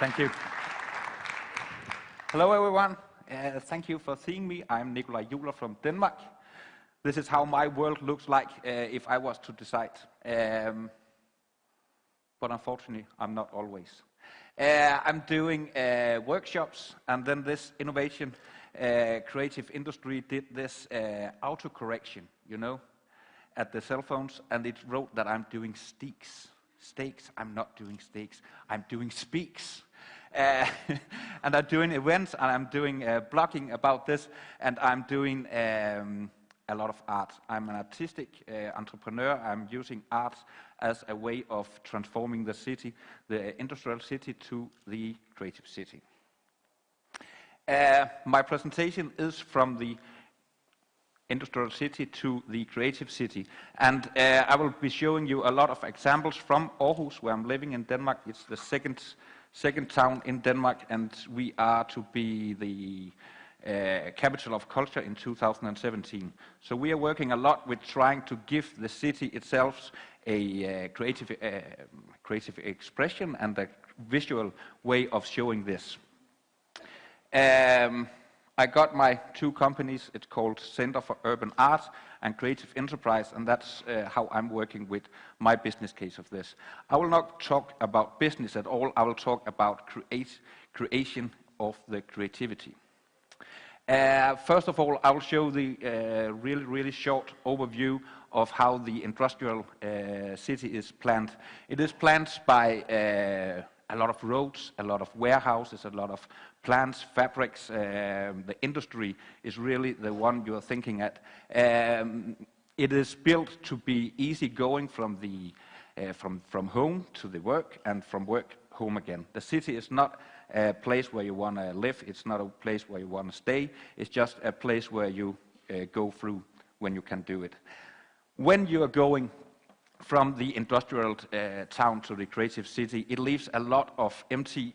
Thank you. Hello, everyone. Thank you for seeing me. I'm Nicolai Juhler from Denmark. This is how my world looks like if I was to decide. But unfortunately, I'm not always. I'm doing workshops, and then this innovation creative industry did this autocorrection, you know, at the cell phones, and it wrote that I'm doing steaks. Steaks, I'm not doing steaks, I'm doing speaks. And I'm doing events, and I'm doing blogging about this, and I'm doing a lot of art. I'm an artistic entrepreneur. I'm using art as a way of transforming the city, the industrial city, to the creative city. My presentation is from the industrial city to the creative city, and I will be showing you a lot of examples from Aarhus, where I'm living in Denmark. It's the second town in Denmark, and we are to be the capital of culture in 2017. So we are working a lot with trying to give the city itself a creative expression and a visual way of showing this. I got my two companies. It's called Center for Urban Art and Creative Enterprise, and that's how I'm working with my business case of this. I will not talk about business at all. I will talk about creation of the creativity. First of all, I will show the really short overview of how the industrial city is planned. It is planned by a lot of roads, a lot of warehouses, a lot of plants, fabrics. The industry is really the one you are thinking at. It is built to be easy going from the from home to the work, and from work home again. The city is not a place where you want to live. It's not a place where you want to stay. It's just a place where you go through when you can do it. When you are going from the industrial town to the creative city, it leaves a lot of empty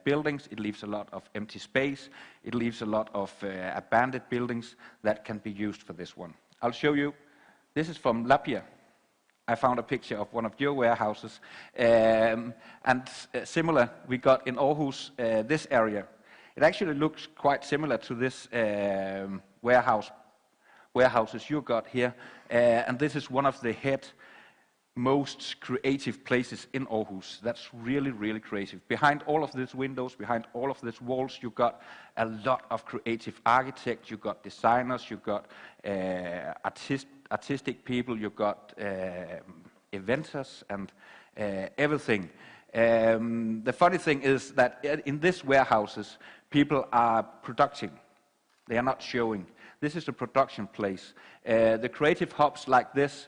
buildings, it leaves a lot of empty space, it leaves a lot of abandoned buildings that can be used for this one. I'll show you. This is from Lapia. I found a picture of one of your warehouses, and similar we got in Aarhus, this area. It actually looks quite similar to this warehouses you got here, and this is one of the most creative places in Aarhus. That's really creative. Behind all of these windows, behind all of these walls, you got a lot of creative architects, you got designers, you got artistic people, you got inventors and everything. The funny thing is that in these warehouses, people are producing. They are not showing. This is a production place. The creative hubs like this,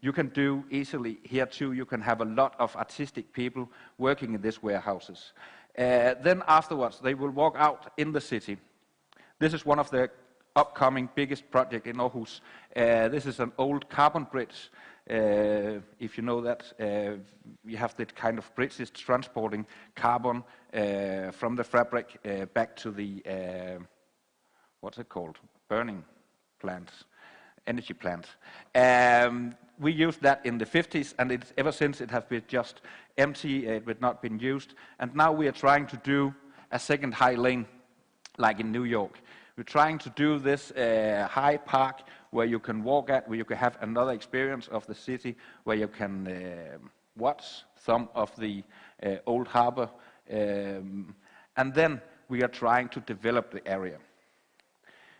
you can do easily here too. You can have a lot of artistic people working in these warehouses. Then afterwards, they will walk out in the city. This is one of the upcoming biggest project in Aarhus. This is an old carbon bridge. If you know that, we have that kind of bridges transporting carbon from the fabric back to the, what's it called? Burning plants. Energy plant. We used that in the 50s, and ever since it has been just empty, it had not been used. And now we are trying to do a second high lane, like in New York. We're trying to do this high park where you can walk at, where you can have another experience of the city, where you can watch some of the old harbor. And then we are trying to develop the area.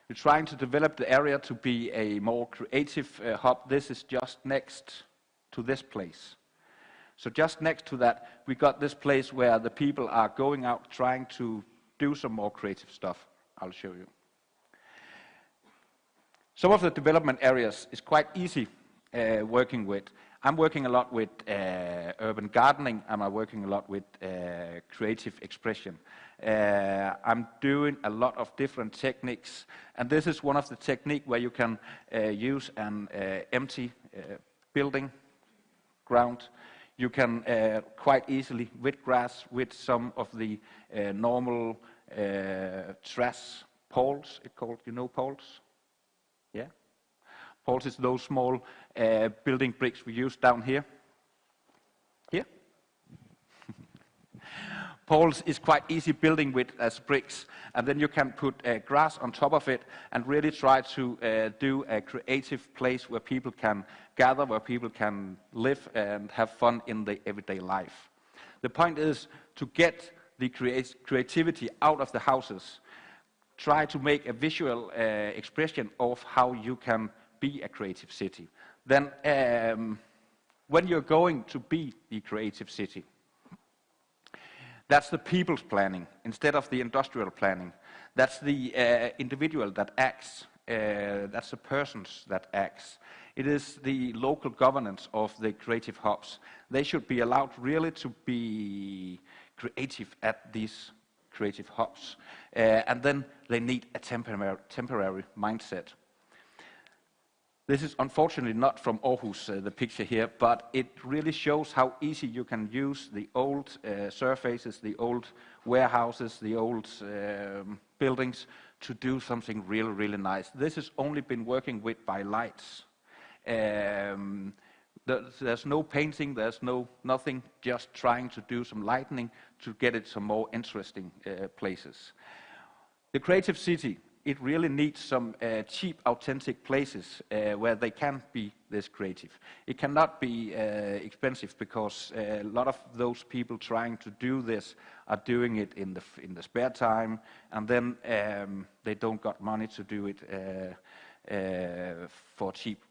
We're trying to develop the area to be a more creative hub. This is just next to this place. So just next to that, we got this place where the people are going out trying to do some more creative stuff. I'll show you. Some of the development areas is quite easy working with. I'm working a lot with urban gardening, and I'm working a lot with creative expression. I'm doing a lot of different techniques, and this is one of the techniques where you can use an empty building ground. You can quite easily, with grass, with some of the normal trash poles, it's called, you know poles? Yeah? Poles is those small building bricks we use down here. Here? Poles is quite easy building with as bricks, and then you can put grass on top of it and really try to do a creative place where people can gather, where people can live and have fun in the everyday life. The point is to get the creativity out of the houses. Try to make a visual expression of how you can be a creative city. Then when you're going to be the creative city, that's the people's planning instead of the industrial planning. That's the individual that acts. That's the persons that acts. It is the local governance of the creative hubs. They should be allowed really to be creative at these creative hubs. And then they need a temporary mindset. This is unfortunately not from Aarhus, the picture here, but it really shows how easy you can use the old surfaces, the old warehouses, the old buildings to do something really, really nice. This has only been working with by lights. There's no painting, there's nothing, just trying to do some lighting to get it some more interesting places. The creative city, it really needs some cheap, authentic places where they can be this creative. It cannot be expensive because a lot of those people trying to do this are doing it in the spare time, and then they don't got money to do it for cheap.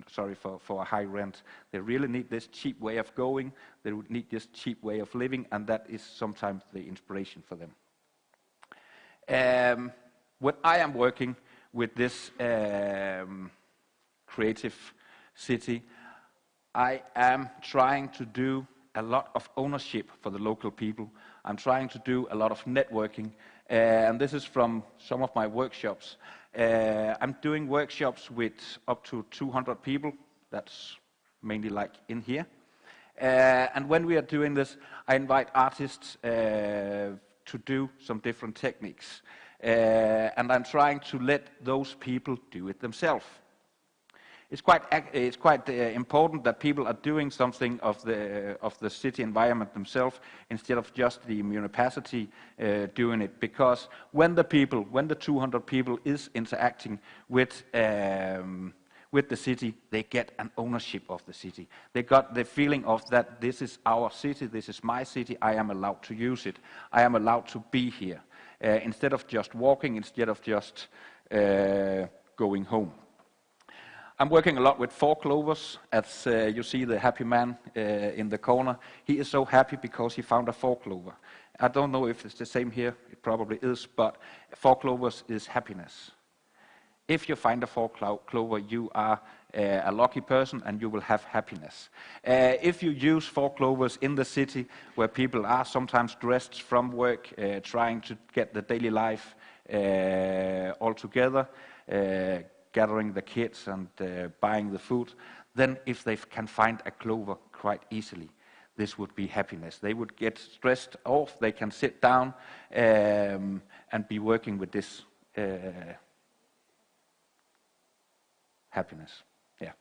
For a high rent. They really need this cheap way of going. They would need this cheap way of living, and that is sometimes the inspiration for them. When I am working with this creative city, I am trying to do a lot of ownership for the local people. I'm trying to do a lot of networking, and this is from some of my workshops. I'm doing workshops with up to 200 people. That's mainly like in here. And when we are doing this, I invite artists to do some different techniques. And I'm trying to let those people do it themselves. It's quite important that people are doing something of the city environment themselves instead of just the municipality doing it. Because when the 200 people is interacting with the city, they get an ownership of the city. They got the feeling of that this is our city, this is my city, I am allowed to use it, I am allowed to be here. Instead of just walking, instead of just going home. I'm working a lot with fork clovers. As you see the happy man in the corner. He is so happy because he found a fork clover. I don't know if it's the same here, it probably is, but fork clovers is happiness. If you find a fork clover, you are a lucky person and you will have happiness. If you use fork clovers in the city where people are sometimes dressed from work, trying to get the daily life all together, gathering the kids and buying the food, then if they can find a clover quite easily, this would be happiness. They would get stressed off, they can sit down and be working with this happiness. Yeah.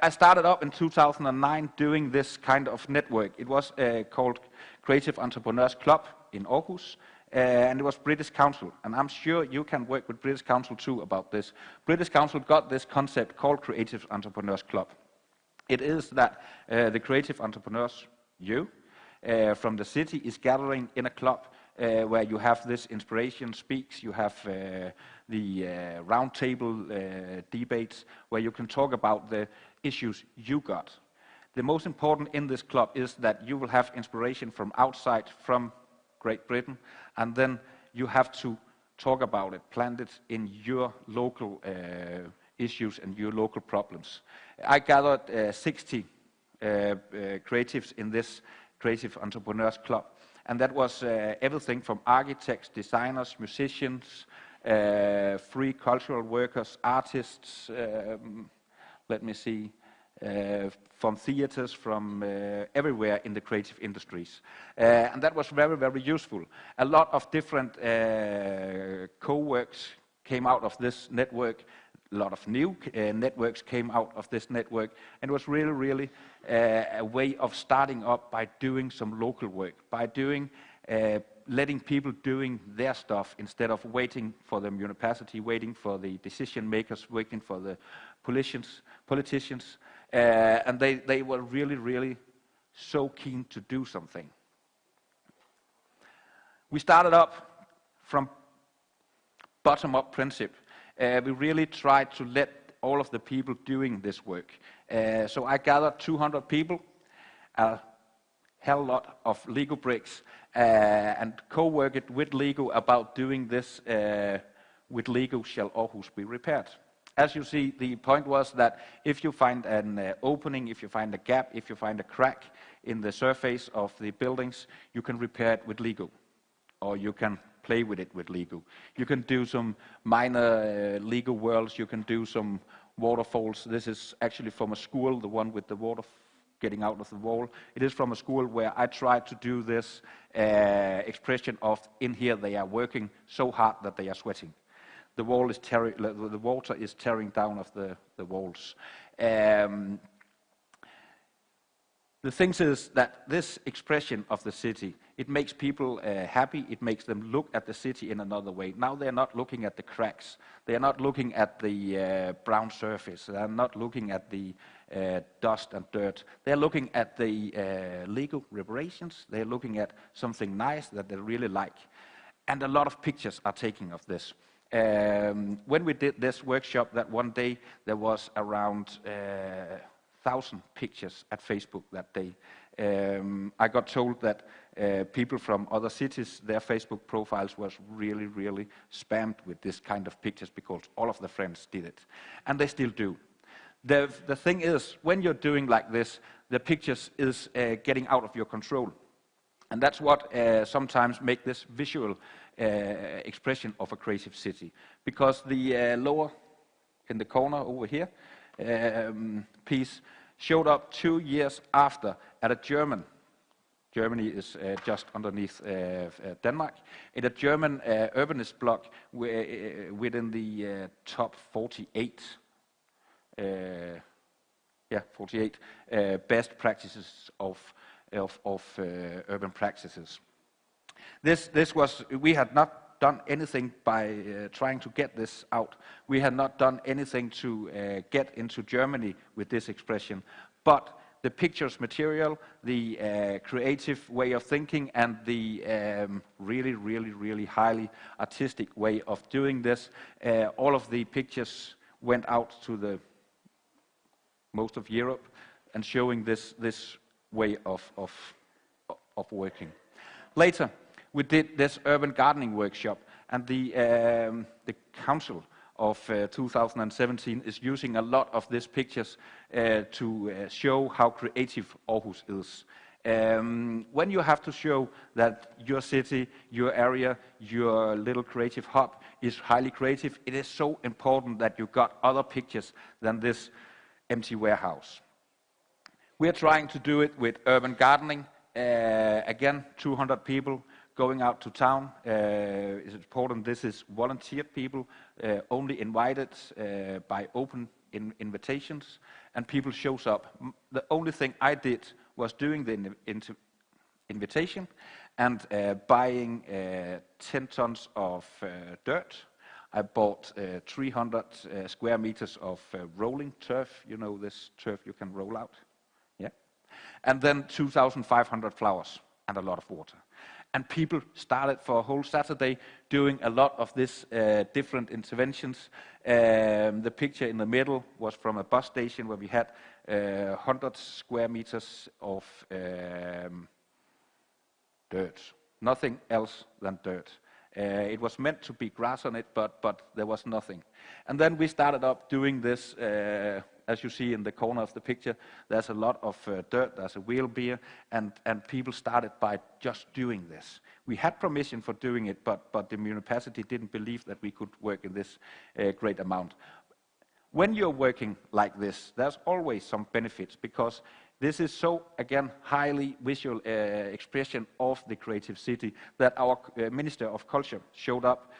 I started up in 2009 doing this kind of network. It was called Creative Entrepreneurs Club in Aarhus. And it was British Council, and I'm sure you can work with British Council too about this. British Council got this concept called Creative Entrepreneurs Club. It is that the creative entrepreneurs, you, from the city is gathering in a club where you have this inspiration speaks, you have the round table debates where you can talk about the issues you got. The most important in this club is that you will have inspiration from outside, from Great Britain, and then you have to talk about it, plant it in your local issues and your local problems. I gathered 60 creatives in this Creative Entrepreneurs Club, and that was everything from architects, designers, musicians, free cultural workers, artists, let me see, from theaters, from everywhere in the creative industries. And that was very, very useful. A lot of different co-works came out of this network, lot of new networks came out of this network, and it was really, really a way of starting up by doing some local work, by doing, letting people doing their stuff instead of waiting for the municipality, waiting for the decision makers, waiting for the politicians, and they were really, really so keen to do something. We started up from bottom-up principle. We really tried to let all of the people doing this work. So I gathered 200 people, a hell lot of Lego bricks, and co-worked with Lego about doing this with Lego Shall Aarhus Be Repaired. As you see, the point was that if you find an opening, if you find a gap, if you find a crack in the surface of the buildings, you can repair it with Lego, or you can play with it with Lego. You can do some minor Lego worlds, you can do some waterfalls. This is actually from a school, the one with the water getting out of the wall. It is from a school where I tried to do this expression of, in here they are working so hard that they are sweating. The water is tearing down of the walls. The thing is that this expression of the city, it makes people happy, it makes them look at the city in another way. Now they're not looking at the cracks, they're not looking at the brown surface, they're not looking at the dust and dirt. They're looking at the Lego reparations, they're looking at something nice that they really like. And a lot of pictures are taken of this. When we did this workshop that one day, there was around 1,000 pictures at Facebook that day. I got told that people from other cities, their Facebook profiles was really, really spammed with this kind of pictures because all of the friends did it. And they still do. The thing is, when you're doing like this, the pictures is getting out of your control. And that's what sometimes make this visual expression of a creative city. Because the lower in the corner over here piece showed up 2 years after at a Germany is just underneath Denmark, in a German urbanist blog within the top 48 best practices of urban practices. This was, we had not done anything by trying to get this out. We had not done anything to get into Germany with this expression, but the pictures material, the creative way of thinking, and the really, really, really highly artistic way of doing this, all of the pictures went out to the most of Europe and showing this way of working. Later, we did this urban gardening workshop, and the council of 2017 is using a lot of these pictures to show how creative Aarhus is. When you have to show that your city, your area, your little creative hub is highly creative, it is so important that you got other pictures than this empty warehouse. We are trying to do it with urban gardening. Again, 200 people going out to town. It's important this is volunteered people, only invited by open invitations, and people shows up. The only thing I did was doing the invitation and buying 10 tons of dirt. I bought 300 square meters of rolling turf, you know, this turf you can roll out. Yeah. And then 2,500 flowers and a lot of water. And people started for a whole Saturday doing a lot of these different interventions. The picture in the middle was from a bus station where we had 100 square meters of dirt. Nothing else than dirt. It was meant to be grass on it, but there was nothing. And then we started up doing this, as you see in the corner of the picture, there's a lot of dirt, there's a wheel beer, and people started by just doing this. We had permission for doing it, but the municipality didn't believe that we could work in this great amount. When you're working like this, there's always some benefits, because This is so, again, highly visual expression of the creative city that our Minister of Culture showed up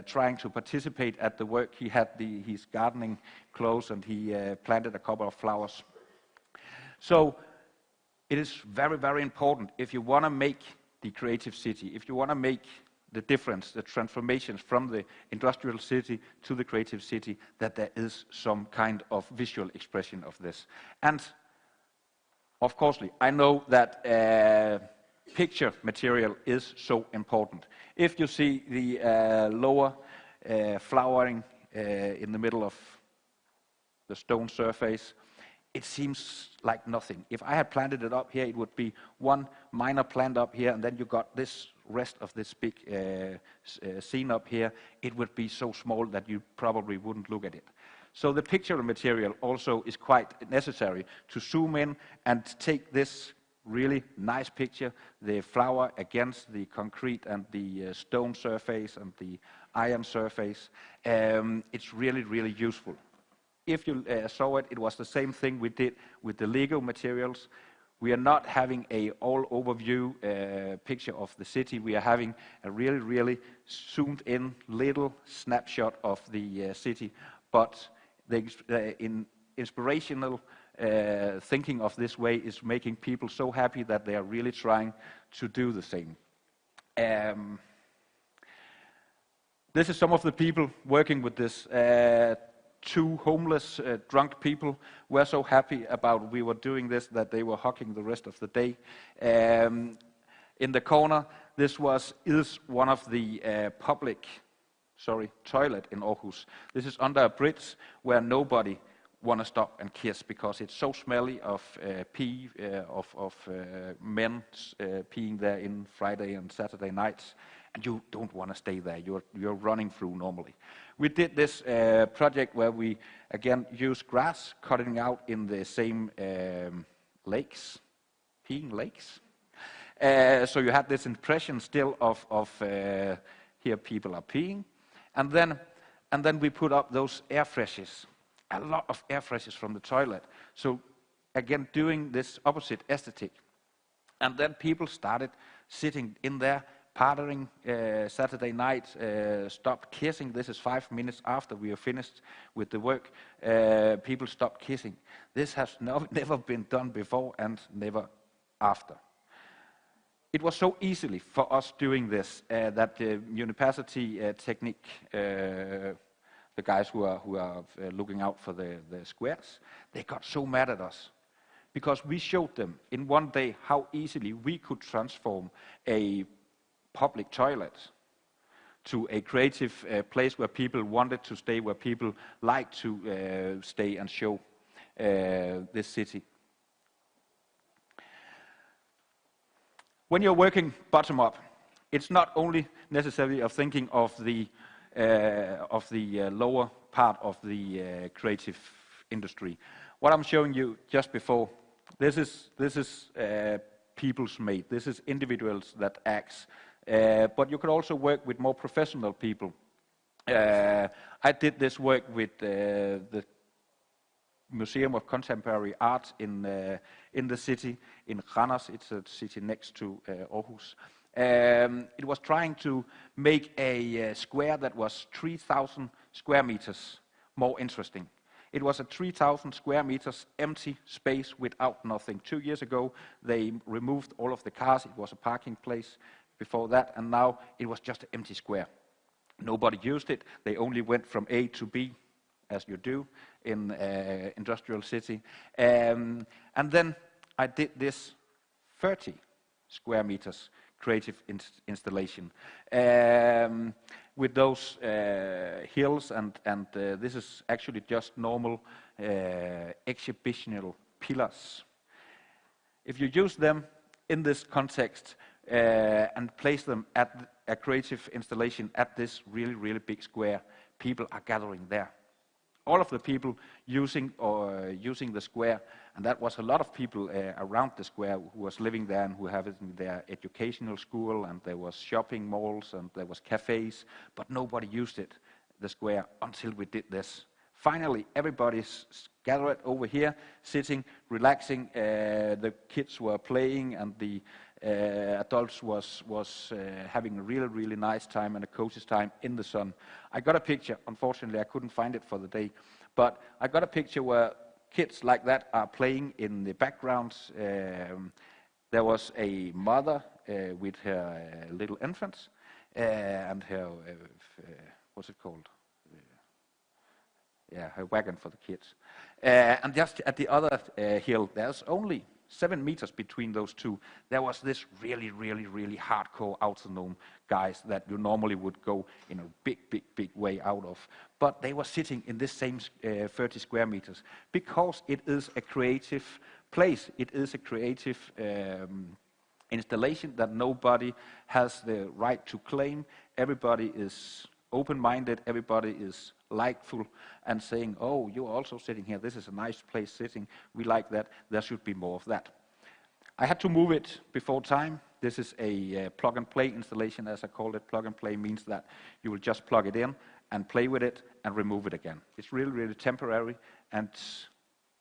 trying to participate at the work. He had his gardening clothes and he planted a couple of flowers. So it is very, very important if you want to make the creative city, if you want to make the difference, the transformations from the industrial city to the creative city, that there is some kind of visual expression of this. And of course, I know that picture material is so important. If you see the lower flowering in the middle of the stone surface, it seems like nothing. If I had planted it up here, it would be one minor plant up here, and then you got this rest of this big scene up here. It would be so small that you probably wouldn't look at it. So the picture material also is quite necessary to zoom in and take this really nice picture, the flower against the concrete and the stone surface and the iron surface. It's really, really useful. If you saw it, it was the same thing we did with the Lego materials. We are not having a all overview picture of the city. We are having a really, really zoomed in little snapshot of the city. But the inspirational thinking of this way is making people so happy that they are really trying to do the same. This is some of the people working with this. Two homeless, drunk people were so happy about we were doing this that they were hugging the rest of the day. In the corner, this is one of the public toilet in Aarhus. This is under a bridge where nobody want to stop and kiss because it's so smelly of pee, of men peeing there in Friday and Saturday nights, and you don't want to stay there. You're running through normally. We did this project where we again use grass cutting out in the same lakes, peeing lakes. So you had this impression still of here people are peeing. And then we put up those air freshers, a lot of air freshers from the toilet. So again, doing this opposite aesthetic. And then people started sitting in there, partying Saturday night, stopped kissing. This is 5 minutes after we are finished with the work. People stopped kissing. This has never been done before and never after. It was so easily for us doing this that the University Technique, the guys who are looking out for the squares, they got so mad at us because we showed them in one day how easily we could transform a public toilet to a creative place where people wanted to stay, where people like to stay and show this city. When you're working bottom up, it's not only necessarily of thinking of the lower part of the creative industry. What I'm showing you just before, this is people's made. This is individuals that acts. But you could also work with more professional people. I did this work with the Museum of Contemporary Art in the city, in Randers. It's a city next to Aarhus. It was trying to make a square that was 3,000 square meters more interesting. It was a 3,000 square meters empty space without nothing. 2 years ago, they removed all of the cars. It was a parking place before that, and now it was just an empty square. Nobody used it. They only went from A to B, as you do in industrial city. And then I did this 30 square meters creative installation with those hills, and this is actually just normal exhibitional pillars. If you use them in this context and place them at a creative installation at this really, really big square, people are gathering there. All of the people using the square, and that was a lot of people around the square who was living there and who have their educational school, and there was shopping malls and there was cafes, but nobody used it, the square, until we did this. Finally, everybody's gathered over here, sitting, relaxing. The kids were playing, and the adults was having a really, really nice time and a cozy time in the sun. I got a picture. Unfortunately, I couldn't find it for the day, but I got a picture where kids like that are playing in the background. There was a mother with her little infants and her, what's it called? Her wagon for the kids. And just at the other hill, there's only 7 meters between those two. There was this really, really, really hardcore autonomous guys that you normally would go in a big, big, big way out of. But they were sitting in this same 30 square meters because it is a creative place. It is a creative installation that nobody has the right to claim. Everybody is open-minded, everybody is likeful and saying, oh, you're also sitting here, this is a nice place sitting, we like that, there should be more of that. I had to move it before time. This is a plug-and-play installation, as I call it. Plug-and-play means that you will just plug it in and play with it and remove it again. It's really, really temporary, and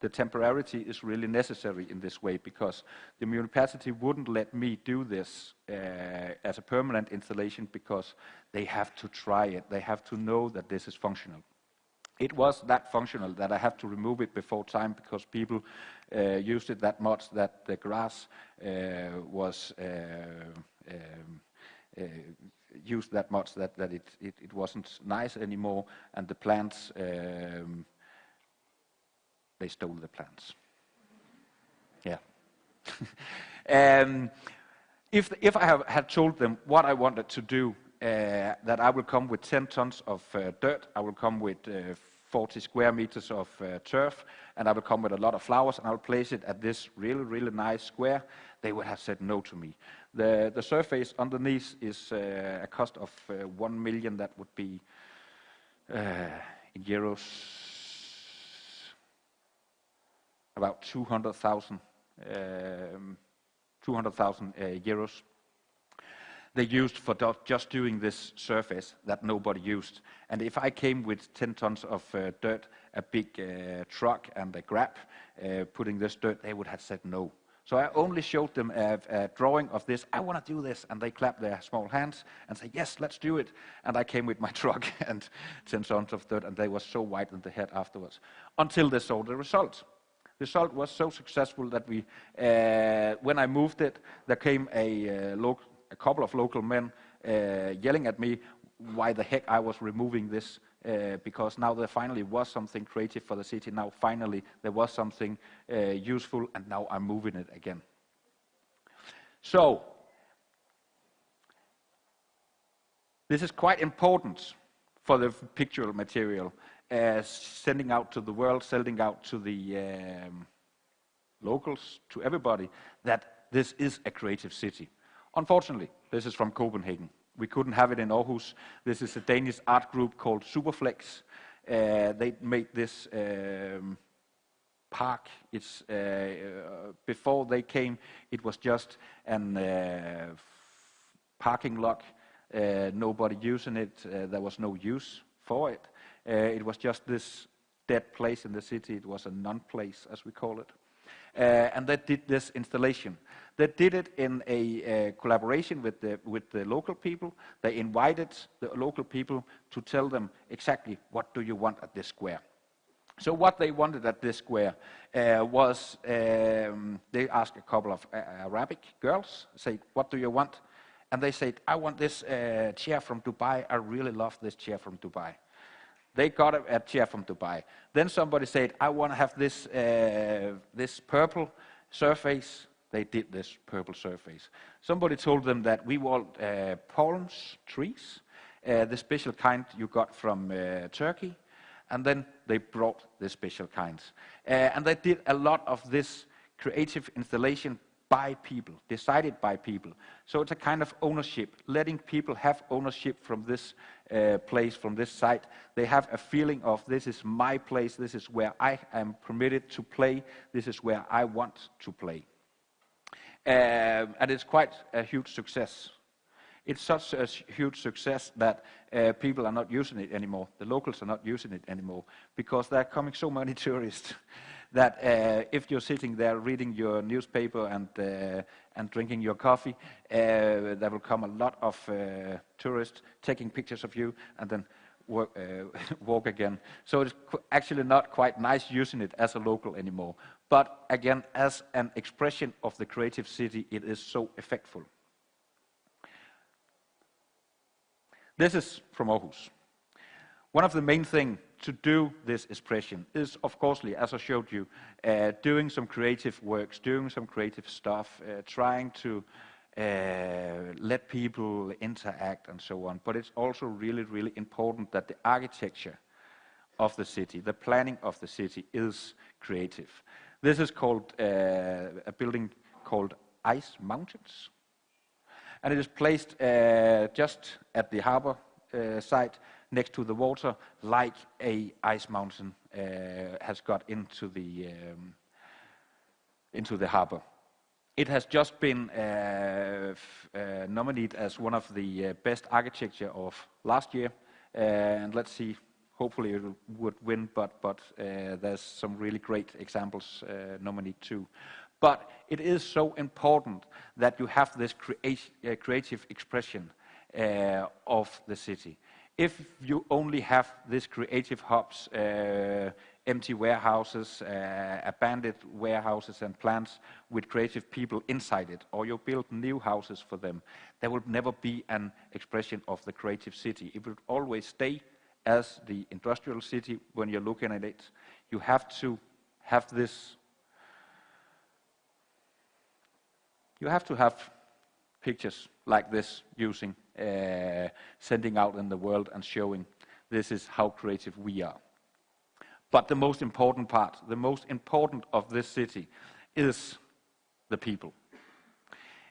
the temporarity is really necessary in this way because the municipality wouldn't let me do this as a permanent installation because they have to try it. They have to know that this is functional. It was that functional that I have to remove it before time because people used it that much that the grass was used that much that it wasn't nice anymore, and the plants they stole the plants. Yeah. If I had told them what I wanted to do, that I will come with 10 tons of dirt, I will come with 40 square meters of turf, and I will come with a lot of flowers, and I will place it at this really, really nice square, they would have said no to me. The surface underneath is a cost of 1 million. That would be in euros about 200,000 euros. They used for just doing this surface that nobody used. And if I came with 10 tons of dirt, a big truck and a grab putting this dirt, they would have said no. So I only showed them a drawing of this. I want to do this, and they clapped their small hands and said, yes, let's do it. And I came with my truck and 10 tons of dirt, and they were so white in the head afterwards, until they saw the result. The result was so successful that we, when I moved it, there came a couple of local men yelling at me why the heck I was removing this, because now there finally was something creative for the city. Now finally there was something useful, and now I'm moving it again. So this is quite important for the pictorial material. Sending out to the world, sending out to the locals, to everybody, that this is a creative city. Unfortunately, this is from Copenhagen. We couldn't have it in Aarhus. This is a Danish art group called Superflex. They made this park. It's before they came, it was just a parking lot. Nobody using it. There was no use for it. It was just this dead place in the city. It was a non-place, as we call it. And they did this installation. They did it in a collaboration with the local people. They invited the local people to tell them exactly what do you want at this square. So what they wanted at this square was, they asked a couple of Arabic girls, say, what do you want? And they said, I want this chair from Dubai. I really love this chair from Dubai. They got a chair from Dubai. Then somebody said, I want to have this, this purple surface. They did this purple surface. Somebody told them that we want palms, trees, the special kind you got from Turkey. And then they brought the special kinds. And they did a lot of this creative installation by people, decided by people. So it's a kind of ownership, letting people have ownership from this place, from this site. They have a feeling of, this is my place, this is where I am permitted to play, this is where I want to play. And it's quite a huge success. It's such a huge success that people are not using it anymore. The locals are not using it anymore because there are coming so many tourists that if you're sitting there reading your newspaper and drinking your coffee, there will come a lot of tourists taking pictures of you and then walk again. So it's actually not quite nice using it as a local anymore. But again, as an expression of the creative city, it is so effectful. This is from Aarhus. One of the main things to do this expression is, of course, as I showed you, doing some creative works, doing some creative stuff, trying to let people interact and so on. But it's also really, really important that the architecture of the city, the planning of the city is creative. This is called a building called Ice Mountains. And it is placed just at the harbor site next to the water, like a ice mountain has got into the harbor. It has just been nominated as one of the best architecture of last year, and let's see. Hopefully it would win, but there's some really great examples nominated too. But it is so important that you have this creative expression of the city. If you only have these creative hubs, empty warehouses, abandoned warehouses and plants with creative people inside it, or you build new houses for them, there will never be an expression of the creative city. It will always stay as the industrial city when you're looking at it. You have to have this. You have to have pictures like this using, sending out in the world and showing this is how creative we are. But the most important part, the most important of this city is the people.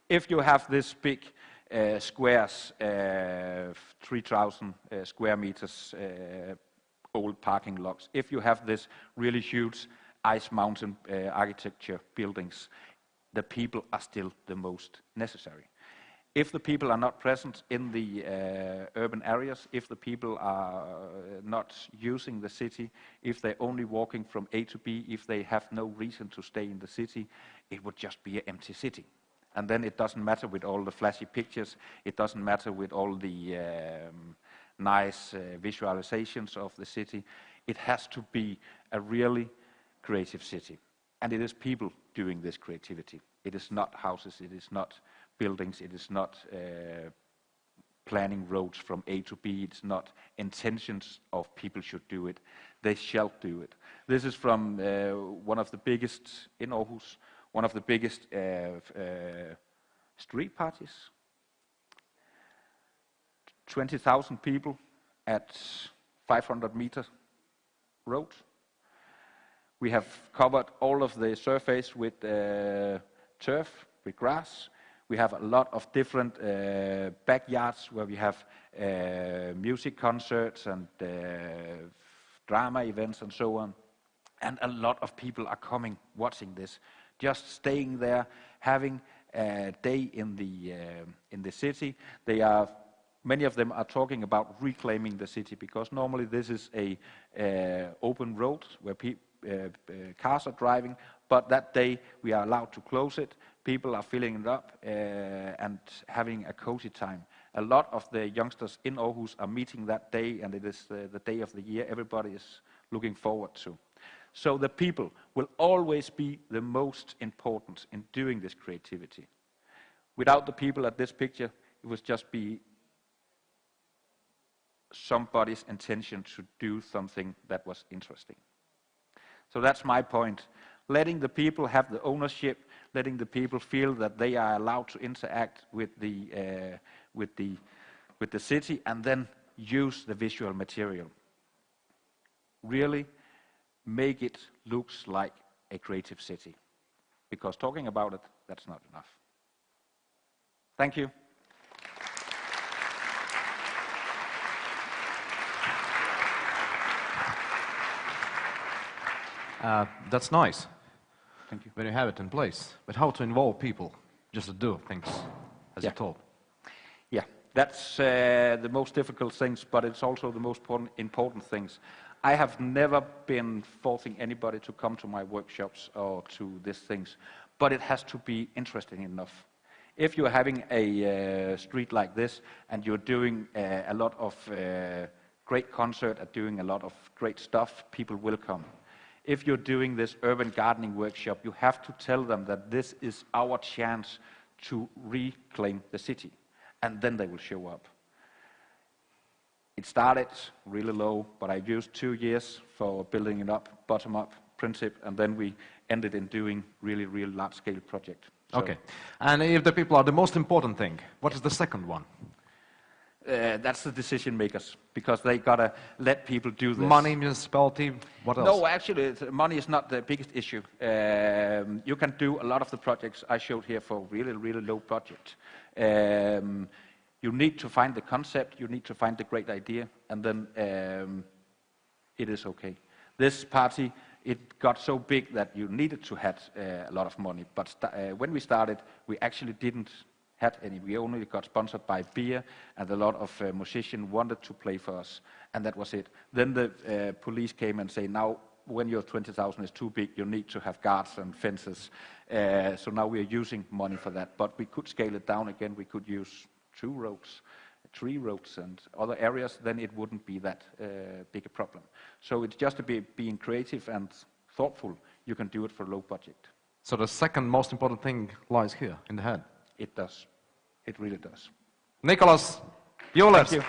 If you have this big squares, 3,000 square meters old parking lots, if you have this really huge ice mountain architecture buildings, the people are still the most necessary. If the people are not present in the urban areas, if the people are not using the city, if they're only walking from A to B, if they have no reason to stay in the city, it would just be an empty city. And then it doesn't matter with all the flashy pictures, it doesn't matter with all the nice visualizations of the city. It has to be a really creative city. And it is people doing this creativity. It is not houses, it is not buildings, it is not planning roads from A to B, it's not intentions of people should do it. They shall do it. This is from one of the biggest in Aarhus, one of the biggest street parties. 20,000 people at 500-meter road. We have covered all of the surface with turf, with grass. We have a lot of different backyards where we have music concerts and drama events and so on. And a lot of people are coming, watching this, just staying there, having a day in the city. Many of them are talking about reclaiming the city, because normally this is a open road where cars are driving, but that day we are allowed to close it. People are filling it up and having a cozy time. A lot of the youngsters in Aarhus are meeting that day, and it is the day of the year everybody is looking forward to. So the people will always be the most important in doing this creativity. Without the people at this picture, it would just be somebody's intention to do something that was interesting. So that's my point. Letting the people have the ownership, letting the people feel that they are allowed to interact with the city, and then use the visual material. Really make it look like a creative city. Because talking about it, that's not enough. Thank you. That's nice. Thank you. When you have it in place. But how to involve people just to do things as you're told? Yeah. That's the most difficult things, but it's also the most important things. I have never been forcing anybody to come to my workshops or to these things, but it has to be interesting enough. If you're having a street like this and you're doing a lot of great concert and doing a lot of great stuff, people will come. If you're doing this urban gardening workshop, you have to tell them that this is our chance to reclaim the city, and then they will show up. It started really low, but I used 2 years for building it up, bottom up, principle, and then we ended in doing really large-scale project. So Okay. And if the people are the most important thing, what is the second one? that's the decision makers, because they gotta let people do this. Money, municipality, what else? No, actually, money is not the biggest issue. You can do a lot of the projects I showed here for really low budget. You need to find the concept, you need to find the great idea, and then it is okay. This party, it got so big that you needed to have a lot of money, but when we started, we actually didn't have any. We only got sponsored by beer, and a lot of musicians wanted to play for us, and that was it. Then the police came and say, now, when your 20,000 is too big, you need to have guards and fences. So now we are using money for that, but we could scale it down again. We could use 2 roads, 3 roads, and other areas, then it wouldn't be that big a problem. So it's just being creative and thoughtful. You can do it for low budget. So the second most important thing lies here, in the head. It does. It really does. Nicolai, Juhler. Thank you.